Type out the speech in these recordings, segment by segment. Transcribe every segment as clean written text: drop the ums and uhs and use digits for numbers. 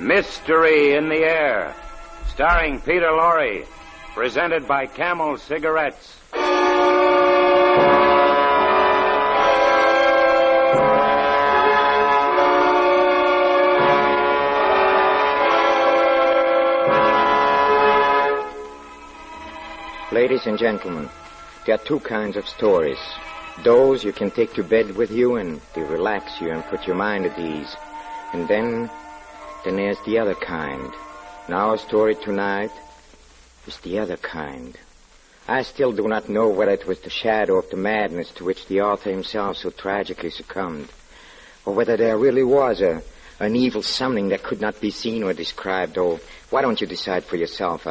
Mystery in the Air, starring Peter Lorre, presented by Camel Cigarettes. Ladies and gentlemen, there are two kinds of stories. Those you can take to bed with you and they relax you and put your mind at ease. And then there's the other kind. And our story tonight is the other kind. I still do not know whether it was the shadow of the madness to which the author himself so tragically succumbed, or whether there really was an evil something that could not be seen or described. Oh, why don't you decide for yourself?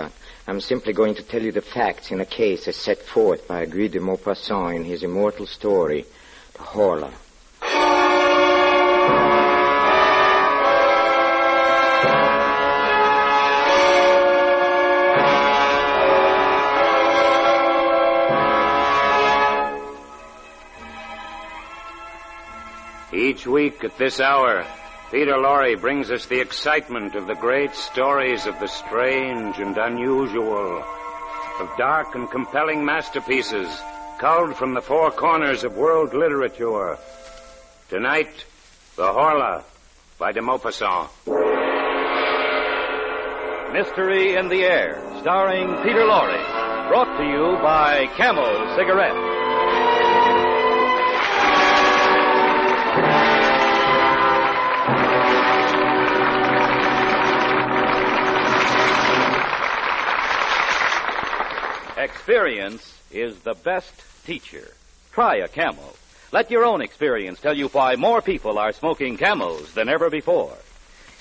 I'm simply going to tell you the facts in a case as set forth by Guy de Maupassant in his immortal story, the Horla. Each week at this hour, Peter Lorre brings us the excitement of the great stories of the strange and unusual, of dark and compelling masterpieces culled from the four corners of world literature. Tonight, The Horla by de Maupassant. Mystery in the Air, starring Peter Lorre, brought to you by Camel Cigarettes. Experience is the best teacher. Try a Camel. Let your own experience tell you why more people are smoking Camels than ever before.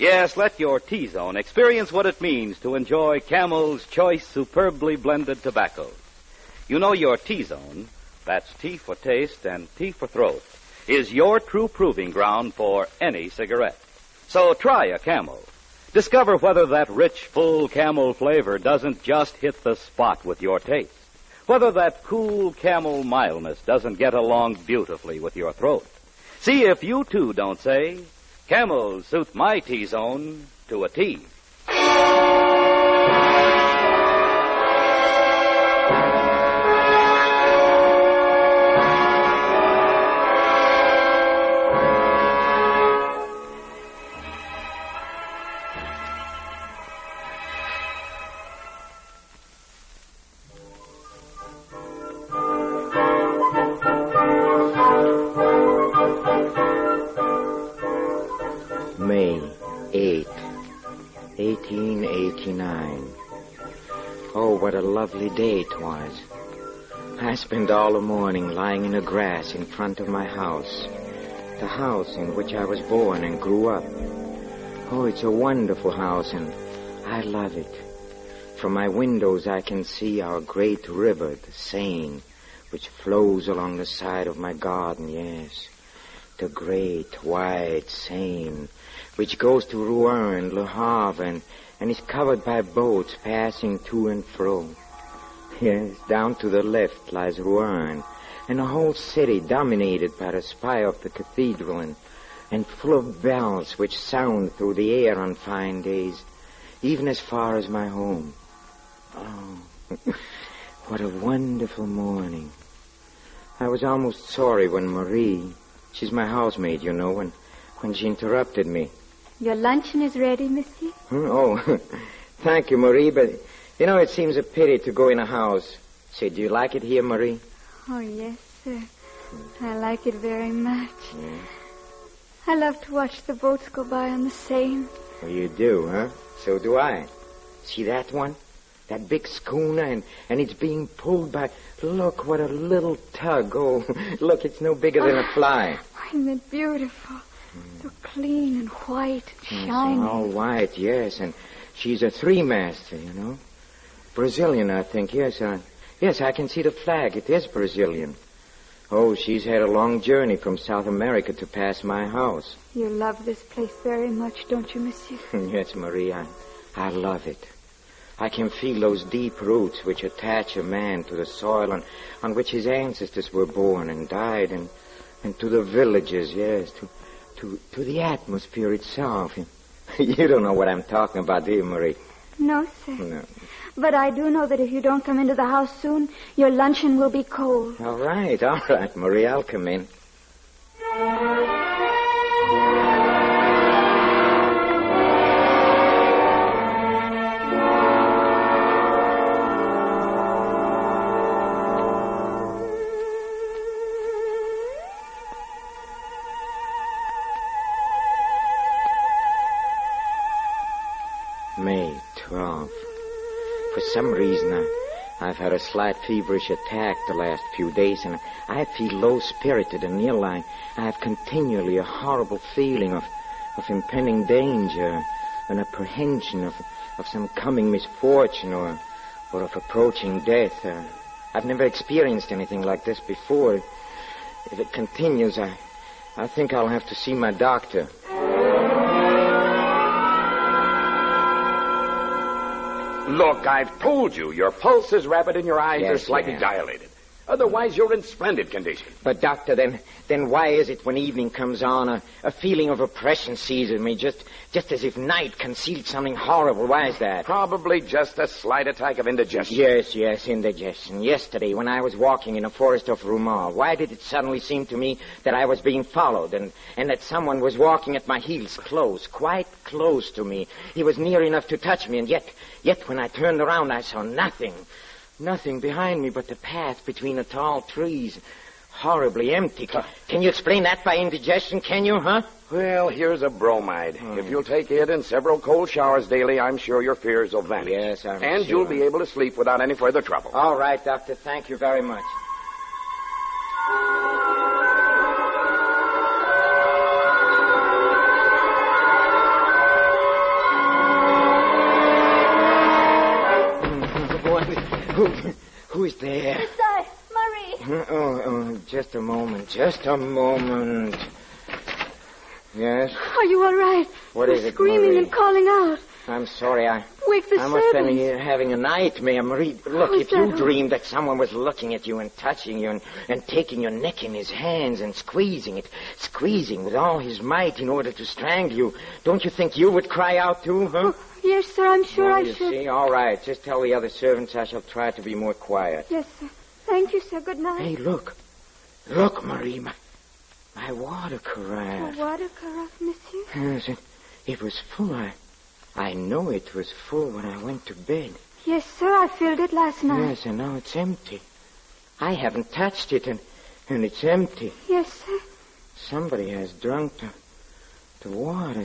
Yes, let your T-Zone experience what it means to enjoy Camel's choice, superbly blended tobaccos. You know your T-Zone, that's T for taste and T for throat, is your true proving ground for any cigarette. So try a Camel. Discover whether that rich, full Camel flavor doesn't just hit the spot with your taste. Whether that cool Camel mildness doesn't get along beautifully with your throat. See if you, too, don't say, Camel suit my T-Zone to a T. May 8, 1889. Oh, what a lovely day it was. I spent all the morning lying in the grass in front of my house, the house in which I was born and grew up. Oh, it's a wonderful house, and I love it. From my windows I can see our great river, the Seine, which flows along the side of my garden, yes. The great, wide Seine, which goes to Rouen and Le Havre and is covered by boats passing to and fro. Yes, down to the left lies Rouen, and the whole city dominated by the spire of the cathedral and full of bells which sound through the air on fine days, even as far as my home. Oh, what a wonderful morning. I was almost sorry when Marie, she's my housemaid, you know, when she interrupted me. Your luncheon is ready, monsieur? Oh, thank you, Marie, but, you know, it seems a pity to go in a house. Say, do you like it here, Marie? Oh, yes, sir. I like it very much. Yeah. I love to watch the boats go by on the Seine. Well, you do, huh? So do I. See that one? That big schooner, and it's being pulled by... Look, what a little tug. Oh, look, it's no bigger than a fly. Isn't it beautiful? So clean and white and shiny. All white, yes, and she's a three-master, you know. Brazilian, I think, yes. Yes, I can see the flag. It is Brazilian. Oh, she's had a long journey from South America to pass my house. You love this place very much, don't you, monsieur? Yes, Marie, I love it. I can feel those deep roots which attach a man to the soil on which his ancestors were born and died, and to the villages, yes, to the atmosphere itself. You don't know what I'm talking about, do you, Marie? No, sir. No. But I do know that if you don't come into the house soon, your luncheon will be cold. All right, Marie, I'll come in. May 12th. For some reason, I've had a slight feverish attack the last few days, and I feel low-spirited and ill. I have continually a horrible feeling of impending danger, an apprehension of some coming misfortune or of approaching death. I've never experienced anything like this before. If it continues, I think I'll have to see my doctor. Look, I've told you, your pulse is rapid and your eyes are Yes, slightly yeah. dilated. Otherwise, you're in splendid condition. But, Doctor, then why is it when evening comes on, a feeling of oppression seizes me, just as if night concealed something horrible? Why is that? Probably just a slight attack of indigestion. Yes, indigestion. Yesterday, when I was walking in a forest of Weimar, why did it suddenly seem to me that I was being followed and that someone was walking at my heels quite close to me? He was near enough to touch me, and yet when I turned around, I saw nothing. Nothing behind me but the path between the tall trees. Horribly empty. Can you explain that by indigestion, can you, huh? Well, here's a bromide. If you'll take it and several cold showers daily, I'm sure your fears will vanish. Yes, I'm And sure. you'll be able to sleep without any further trouble. All right, Doctor. Thank you very much. Who is there? It's I, Marie. Oh, just a moment. Yes? Are you all right? What You're is it, screaming Marie? and calling out. I'm sorry, Wake the I must have been servants. here having a nightmare, Marie. Look, Who's if you that? dreamed that someone was looking at you and touching you and taking your neck in his hands and squeezing with all his might in order to strangle you, don't you think you would cry out too, huh? Oh, yes, sir, I'm sure I You should. see, all right. Just tell the other servants I shall try to be more quiet. Yes, sir. Thank you, sir. Good night. Hey, look. Look, Marie, my water carafe. A water carafe, monsieur? Yes, it was full. I know it was full when I went to bed. Yes, sir, I filled it last night. Yes, and now it's empty. I haven't touched it, and it's empty. Yes, sir. Somebody has drunk the water.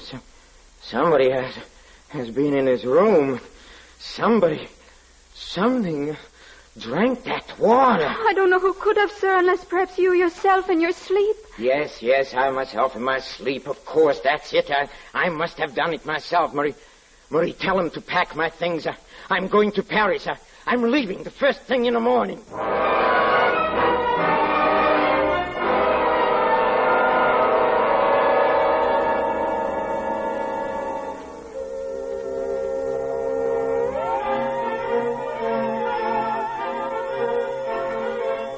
Somebody has been in his room. Something drank that water. I don't know who could have, sir, unless perhaps you yourself in your sleep. Yes, I myself in my sleep. Of course, that's it. I must have done it myself, Marie. Marie, tell him to pack my things. I'm going to Paris. I'm leaving the first thing in the morning.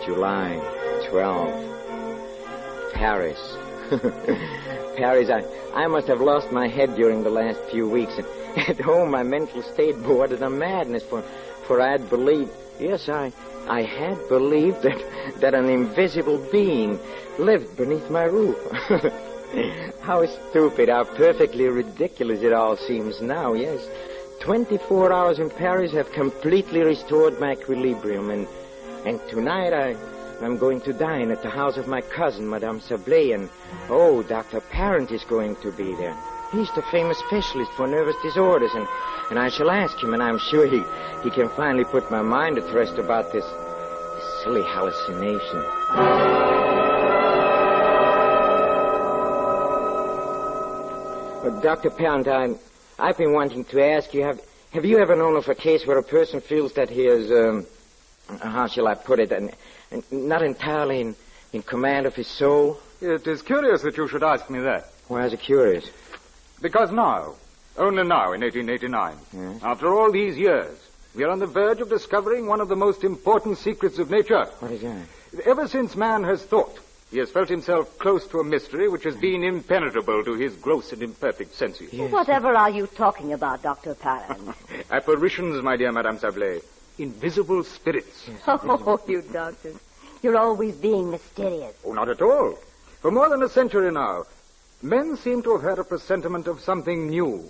July 12th. Paris. Paris, I must have lost my head during the last few weeks. At home, my mental state bordered a madness, for I had believed, yes, I had believed that an invisible being lived beneath my roof. How stupid, how perfectly ridiculous it all seems now, yes. 24 hours in Paris have completely restored my equilibrium, and tonight I'm going to dine at the house of my cousin, Madame Sablé, and, Dr. Parent is going to be there. He's the famous specialist for nervous disorders, and I shall ask him, and I'm sure he can finally put my mind at rest about this silly hallucination. Well, Dr. Parent, I've been wanting to ask you, have you ever known of a case where a person feels that he is, how shall I put it, and not entirely in command of his soul? It is curious that you should ask me that. Why is it curious? Because now, only now in 1889, Yes. after all these years, we are on the verge of discovering one of the most important secrets of nature. What is that? Ever since man has thought, He has felt himself close to a mystery which has been impenetrable to his gross and imperfect senses. Yes. Whatever are you talking about, Dr. Parent? Apparitions, my dear Madame Sablé. Invisible spirits. Yes. Oh, you doctors. You're always being mysterious. Oh, not at all. For more than a century now, men seem to have had a presentiment of something new.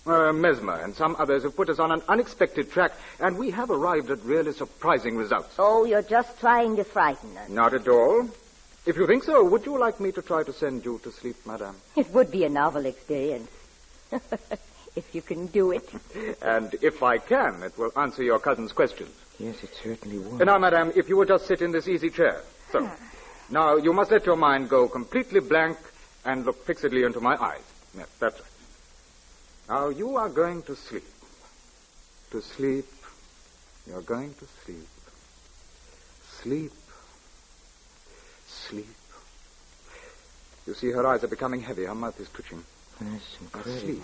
Mesmer and some others have put us on an unexpected track, and we have arrived at really surprising results. Oh, you're just trying to frighten us. Not at all. If you think so, would you like me to try to send you to sleep, madame? It would be a novel experience. If you can do it. And if I can, it will answer your cousin's questions. Yes, it certainly would. Now, madame, if you would just sit in this easy chair. So, now you must let your mind go completely blank and look fixedly into my eyes. Yes, that's right. Now, you are going to sleep. To sleep. You're going to sleep. Sleep. Sleep. You see, her eyes are becoming heavy. Her mouth is twitching. That's incredible. Sleep.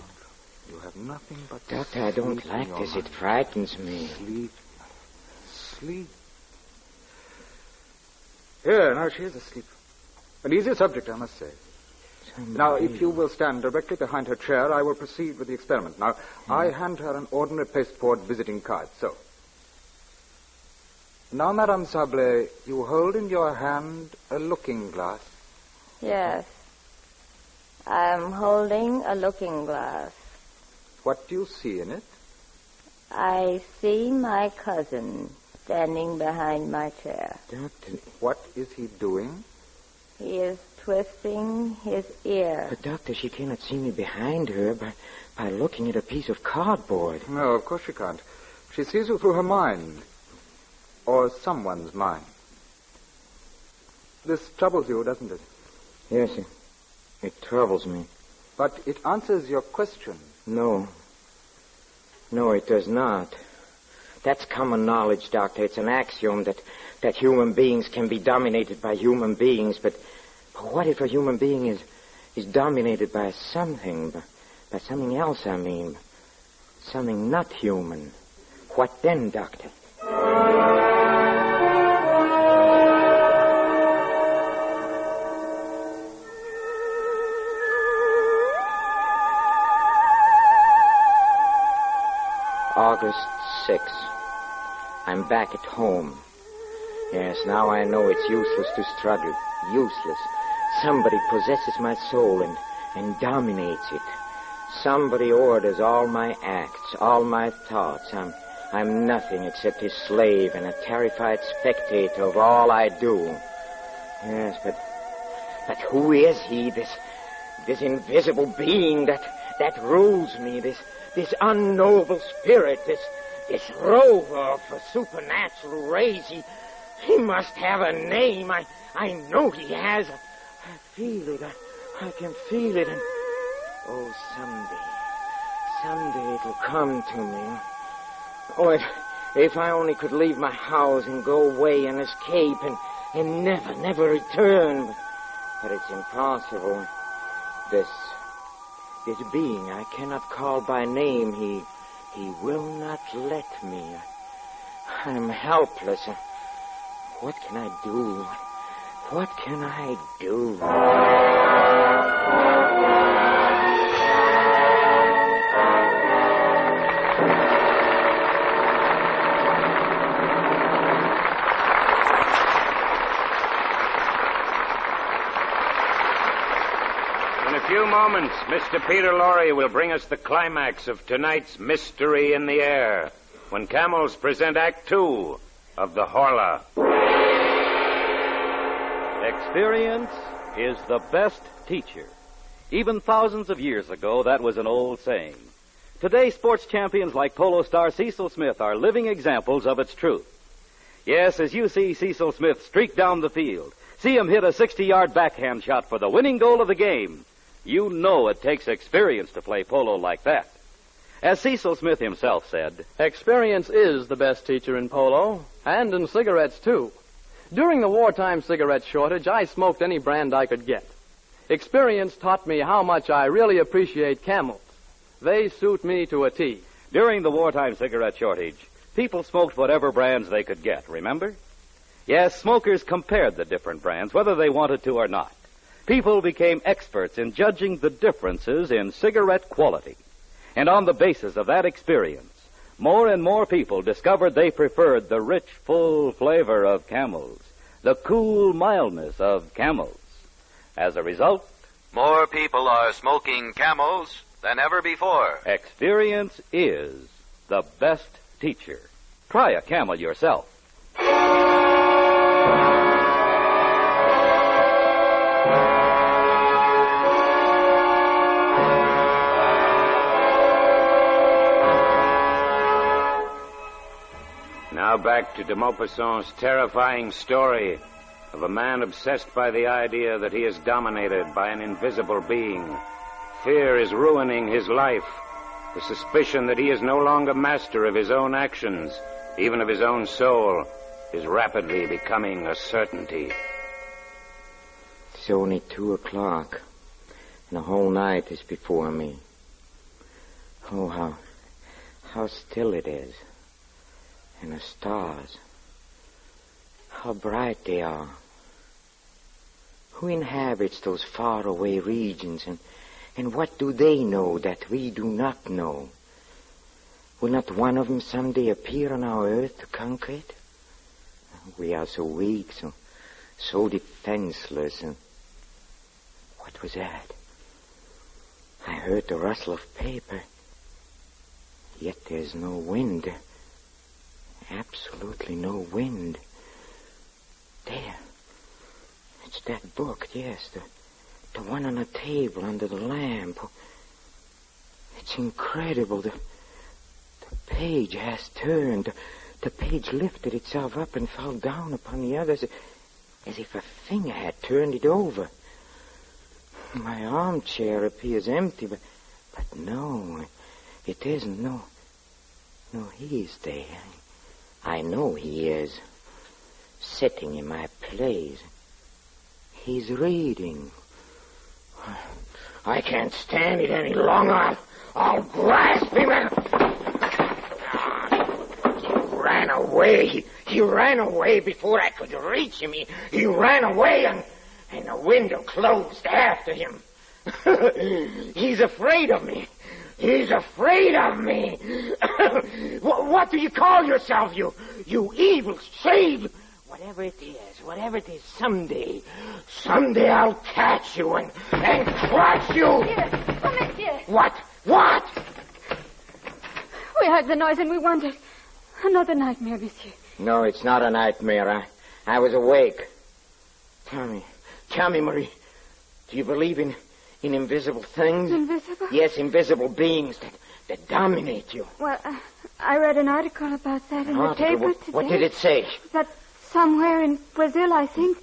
You have nothing but Doctor, I don't like this. It frightens me. Sleep. Sleep. Here, now she is asleep. An easy subject, I must say. Now, if you will stand directly behind her chair, I will proceed with the experiment. Now, I hand her an ordinary pasteboard visiting card. So. Now, Madame Sablé, you hold in your hand a looking glass. Yes. I'm holding a looking glass. What do you see in it? I see my cousin standing behind my chair. Doctor. What is he doing? He is twisting his ear. But, Doctor, she cannot see me behind her by looking at a piece of cardboard. No, of course she can't. She sees you through her mind. Or someone's mind. This troubles you, doesn't it? Yes, it troubles me. But it answers your question. No. No, it does not. That's common knowledge, Doctor. It's an axiom that human beings can be dominated by human beings. But what if a human being is dominated by something? By something else, I mean. Something not human. What then, Doctor? August 6th. I'm back at home. Yes, now I know it's useless to struggle. Useless. Somebody possesses my soul and dominates it. Somebody orders all my acts, all my thoughts. I'm nothing except his slave and a terrified spectator of all I do. Yes, but who is he, this invisible being that rules me, this unknowable spirit, this rover of a supernatural race? He must have a name. I know he has. I feel it. I can feel it. And oh, someday it'll come to me. Oh, if I only could leave my house and go away and escape and never return. But it's impossible. This being I cannot call by name, he will not let me. I'm helpless. What can I do? What can I do? In a few moments, Mr. Peter Lorre will bring us the climax of tonight's Mystery in the Air, when camels present Act 2 of the Horla. Experience is the best teacher. Even thousands of years ago, that was an old saying. Today, sports champions like polo star Cecil Smith are living examples of its truth. Yes, as you see Cecil Smith streak down the field, see him hit a 60-yard backhand shot for the winning goal of the game, you know it takes experience to play polo like that. As Cecil Smith himself said, experience is the best teacher in polo, and in cigarettes, too. During the wartime cigarette shortage, I smoked any brand I could get. Experience taught me how much I really appreciate Camels. They suit me to a T. During the wartime cigarette shortage, people smoked whatever brands they could get, remember? Yes, smokers compared the different brands, whether they wanted to or not. People became experts in judging the differences in cigarette quality. And on the basis of that experience, more and more people discovered they preferred the rich, full flavor of Camels, the cool mildness of Camels. As a result, more people are smoking Camels than ever before. experience is the best teacher. Try a Camel yourself. Now back to de Maupassant's terrifying story of a man obsessed by the idea that he is dominated by an invisible being. Fear is ruining his life. The suspicion that he is no longer master of his own actions, even of his own soul, is rapidly becoming a certainty. It's only 2:00, and the whole night is before me. Oh, how still it is. And the stars, how bright they are. Who inhabits those faraway regions, and what do they know that we do not know? Will not one of them someday appear on our earth to conquer it? We are so weak, so defenseless. And what was that? I heard the rustle of paper, yet there's no wind. Absolutely no wind. There. It's that book, yes, the one on the table under the lamp. It's incredible. The page has turned. The page lifted itself up and fell down upon the others as if a finger had turned it over. My armchair appears empty, but no, it isn't. No, he is there. I know he is, sitting in my place. He's reading. I can't stand it any longer. I'll grasp him and... He ran away. He ran away before I could reach him. He ran away and the window closed after him. He's afraid of me. He's afraid of me. What do you call yourself, you evil shade? Whatever it is, someday I'll catch you and crush you. Here, come in here. What? We heard the noise and we wondered. Another nightmare, monsieur. No, it's not a nightmare. I was awake. Tell me, Marie, do you believe in invisible things? Invisible? Yes, invisible beings that dominate you. Well, I read an article about that in the paper today. What did it say? That somewhere in Brazil, I think,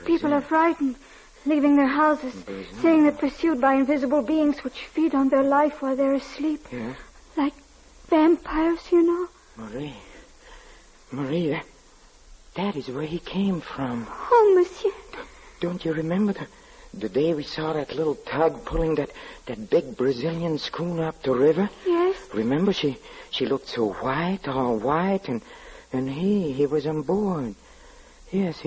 people are frightened, leaving their houses, saying they're pursued by invisible beings which feed on their life while they're asleep. Yeah? Like vampires, you know. Marie, that is where he came from. Oh, monsieur. Don't you remember the day we saw that little tug pulling that big Brazilian schooner up the river? Yes. Remember, she looked so white, all white, and he was on board. Yes,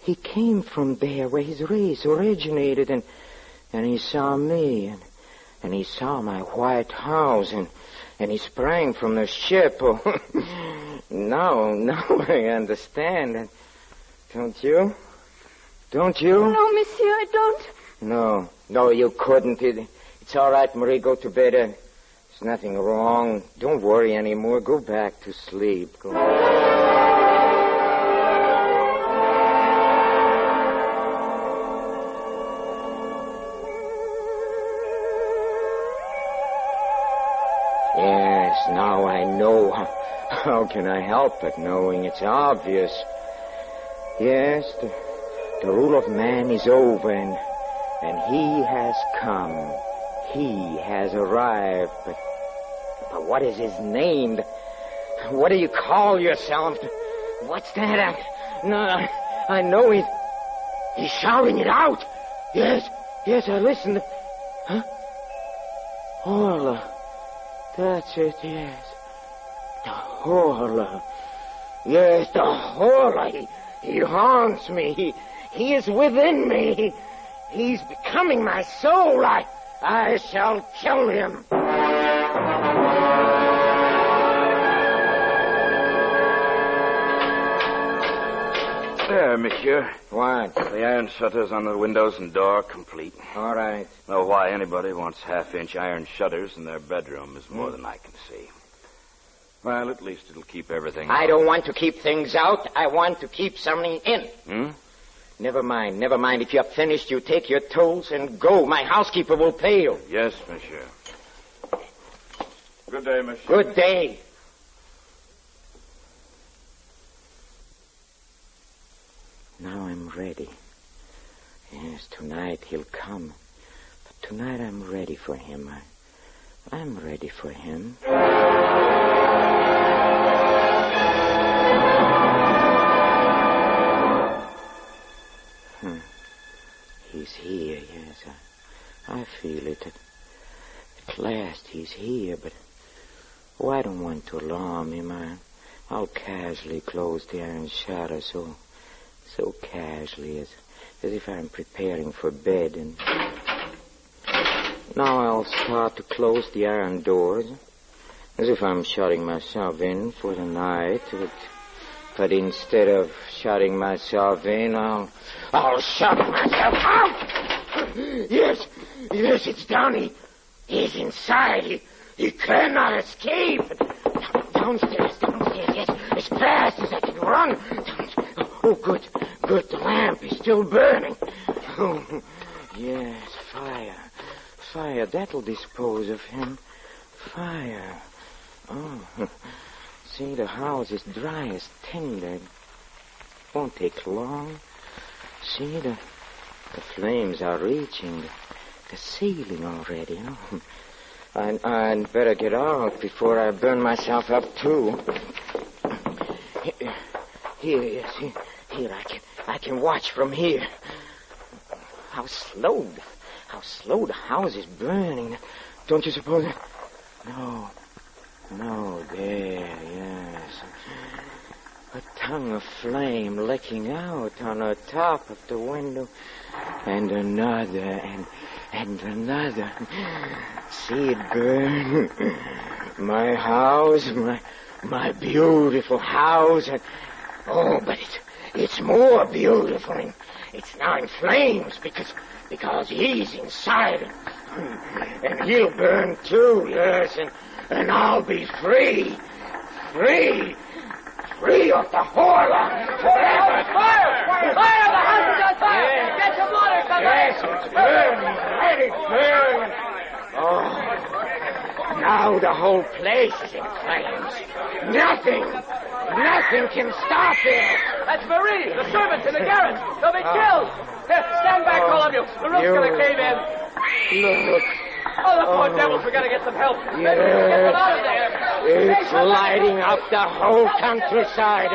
he came from there where his race originated, and he saw me, and he saw my white house, and he sprang from the ship. Oh, now I understand. Don't you? Don't you? No, monsieur, I don't. No, you couldn't. It's all right, Marie. Go to bed. There's nothing wrong. Don't worry anymore. Go back to sleep. Go. Yes, now I know. How can I help but knowing? It's obvious. Yes, the rule of man is over, and he has come. He has arrived. But what is his name? What do you call yourself? What's that? I know he's shouting it out. Yes, I listened. Huh? Horla. That's it, yes. The Horla. Yes, the Horla. He haunts me. He is within me. He's becoming my soul. I shall kill him. There, monsieur. What? The iron shutters on the windows and door complete. All right. Know why anybody wants half-inch iron shutters in their bedroom is more than I can see. Well, at least it'll keep everything I don't want to keep things out. I want to keep something in. Never mind. If you're finished, you take your tools and go. My housekeeper will pay you. Yes, monsieur. Good day, monsieur. Good day. Now I'm ready. Yes, tonight he'll come. But tonight I'm ready for him. I'm ready for him. He's here, yes. I feel it. At last he's here, but I don't want to alarm him. I'll casually close the iron shutter so casually, as if I'm preparing for bed. And now I'll start to close the iron doors, as if I'm shutting myself in for the night. But instead of shutting myself in, I'll shut myself out. Yes, it's down. He's inside. He cannot escape. Downstairs, yes, as fast as I can run. Oh, good, the lamp is still burning. Oh, yes, fire, that'll dispose of him. Fire. Oh, see, the house is dry as tinder. It won't take long. See, the flames are reaching the ceiling already. I'd better get out before I burn myself up, too. Here, I can watch from here. How slow the house is burning. Don't you suppose? No, there, yes. A tongue of flame licking out on the top of the window. And another, and another. See it burn. My house, my beautiful house. Oh, but it's more beautiful. It's now in flames because he's inside. And he'll burn too, yes. And I'll be free. Free of the Horla forever. Fire! The house is on fire! Yes. Get some water, somebody! Yes, it's burning. Let it burn. Oh, now the whole place is in flames. Nothing can stop it. That's Marie, the servants in the garret. They'll be killed. Here, stand back, all of you. The roof's going to cave in. Look. Oh, the poor devils. We've got to get some help. Yes. Get them out of there. It's lighting up the whole countryside.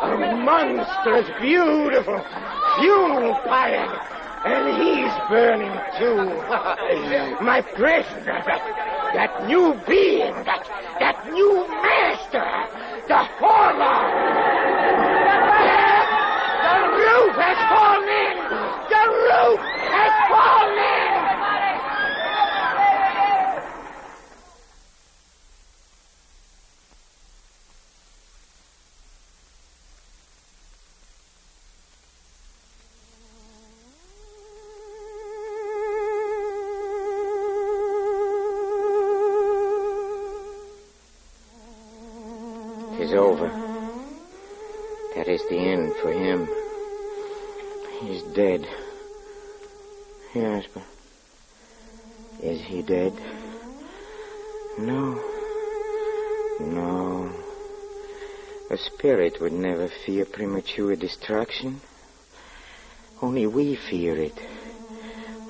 A monstrous, beautiful funeral pyre. And he's burning too. My prisoner, that new being, that new master, the Horla. The roof has fallen in. The roof has fallen in. Is over. That is the end for him. He's dead. Yes, but is he dead? No. A spirit would never fear premature destruction. Only we fear it.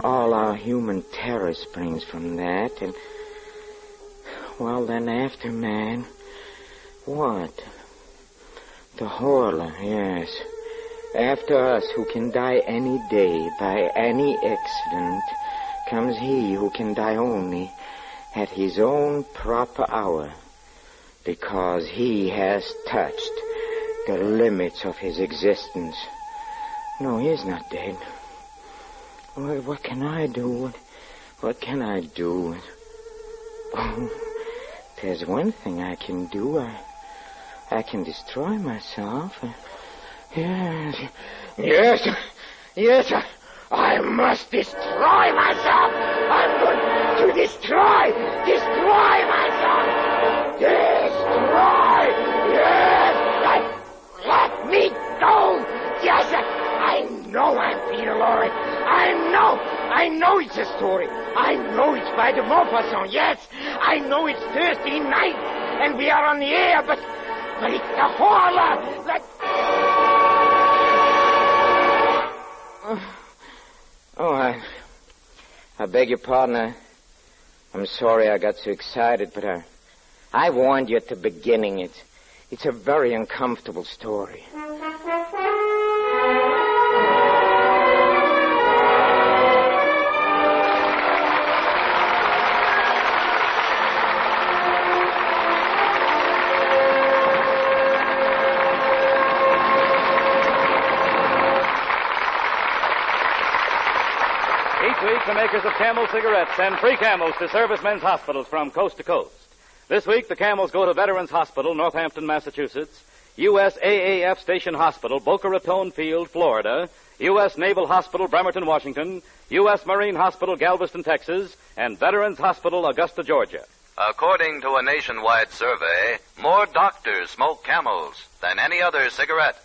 All our human terror springs from that, and well, then after man, what? The Horla, yes. After us, who can die any day by any accident, comes he who can die only at his own proper hour, because he has touched the limits of his existence. No, he is not dead. Well, what can I do? What can I do? Oh, there's one thing I can do. I can destroy myself. Yes, I must destroy myself. I'm going to destroy myself. Destroy. Yes, let me go. Yes, I know I'm Peter Lorre. I know it's a story. I know it's by de Maupassant. Yes, I know it's Thursday night, and we are on the air, but it's the Horla. I beg your pardon. I'm sorry I got so excited, but I warned you at the beginning. It's a very uncomfortable story. The makers of Camel cigarettes send free Camels to servicemen's hospitals from coast to coast. This week, the Camels go to Veterans Hospital, Northampton, Massachusetts, U.S. AAF Station Hospital, Boca Raton Field, Florida, U.S. Naval Hospital, Bremerton, Washington, U.S. Marine Hospital, Galveston, Texas, and Veterans Hospital, Augusta, Georgia. According to a nationwide survey, more doctors smoke Camels than any other cigarette.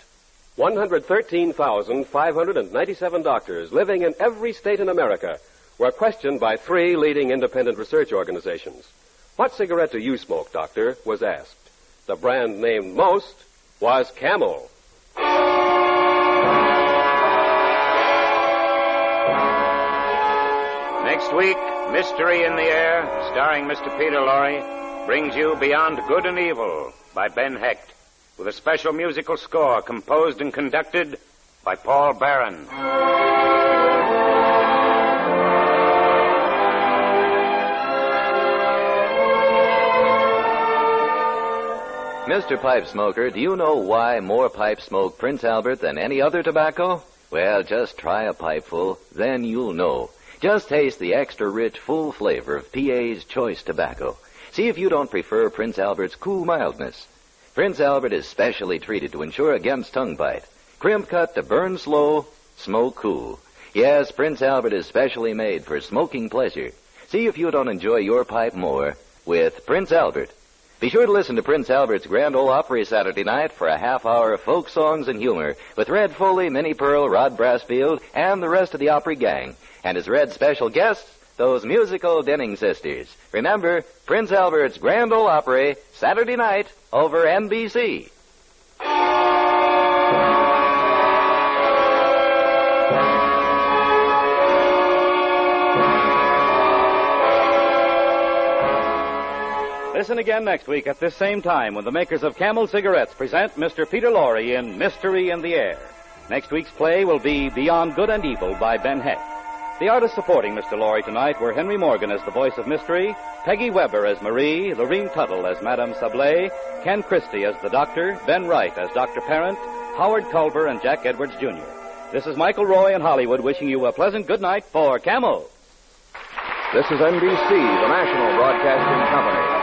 113,597 doctors living in every state in America were questioned by 3 leading independent research organizations. What cigarette do you smoke, doctor? Was asked. The brand named most was Camel. Next week, Mystery in the Air, starring Mr. Peter Lorre, brings you Beyond Good and Evil by Ben Hecht, with a special musical score composed and conducted by Paul Barron. Mr. Pipe Smoker, do you know why more pipes smoke Prince Albert than any other tobacco? Well, just try a pipeful, then you'll know. Just taste the extra rich, full flavor of PA's choice tobacco. See if you don't prefer Prince Albert's cool mildness. Prince Albert is specially treated to ensure against tongue bite. Crimp cut to burn slow, smoke cool. Yes, Prince Albert is specially made for smoking pleasure. See if you don't enjoy your pipe more with Prince Albert. Be sure to listen to Prince Albert's Grand Ole Opry Saturday night for a half hour of folk songs and humor with Red Foley, Minnie Pearl, Rod Brassfield, and the rest of the Opry gang. And as Red's special guests, those musical Denning sisters. Remember, Prince Albert's Grand Ole Opry, Saturday night, over NBC. Listen again next week at this same time when the makers of Camel cigarettes present Mr. Peter Lorre in Mystery in the Air. Next week's play will be Beyond Good and Evil by Ben Hecht. The artists supporting Mr. Lorre tonight were Henry Morgan as the voice of mystery, Peggy Weber as Marie, Lorene Tuttle as Madame Sablé, Ken Christie as the Doctor, Ben Wright as Dr. Parent, Howard Culver and Jack Edwards, Jr. This is Michael Roy in Hollywood wishing you a pleasant good night for Camel. This is NBC, the national broadcasting company.